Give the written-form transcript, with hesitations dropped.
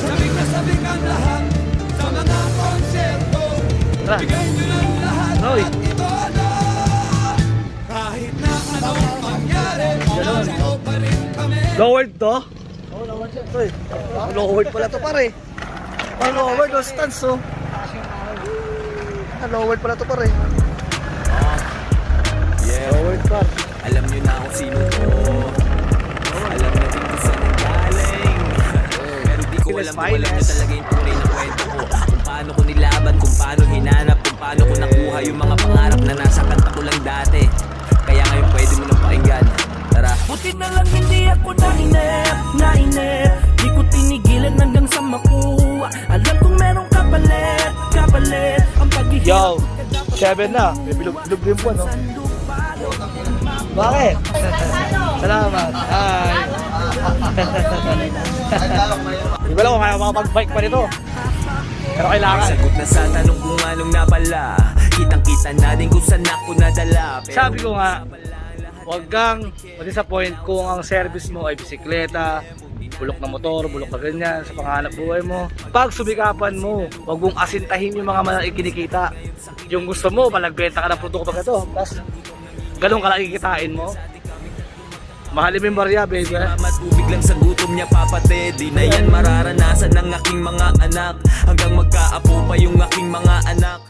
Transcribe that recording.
Sabik na sabik ang lahat sa mga konserto. Bigay nyo ng lahat at ito na. Kahit na anong mangyari, sa'yo pa rin kami. Lowered to? Oo, lowered siya. Lowered pala to pare. Lowered o stance oh. Lowered pala to pare. Lowered par. Alam nyo na kung sino to. Alam na din kung saan ang galing. Pero di ko alam kung alam nyo talaga yung tunay na kwento ko. Kung paano ko nilaban, kung paano hinanap, kung paano ko nakuha yung mga pangarap na nasa kanta ko lang dati. Kaya ngayon pwede mo nang pakinggan. Tara. Buti na lang hindi ako nainip Di ko tinigilan hanggang sa makuha. Alam kong merong kapalit ang paghihirap. Yo, 7 na. May bilog-bilog din po, no? Bakit? Salamat. Hi. Di ba lang kung kaya makapag-bike pa nito? Pero kailangan. Sagot na sa tanong kung anong napala. Kitang-kita na din kung saan ako nadala. Sabi ko nga, huwag kang ma-disappoint kung ang service mo ay bisikleta, bulok na motor, bulok na ganyan sa panganap buhay mo. Pag sumikapan mo, huwag mong asintahin yung mga kinikita. Yung gusto mo, malagbenta ka ng produkto pag ito. Tapos, ganun ka lang kikitain mo. Mahalin mo yung barya, baby. Matubig lang sa gutom niya, papatid. Di na yan mararanasan ng aking mga anak. Hanggang magkaapo pa yung aking mga anak.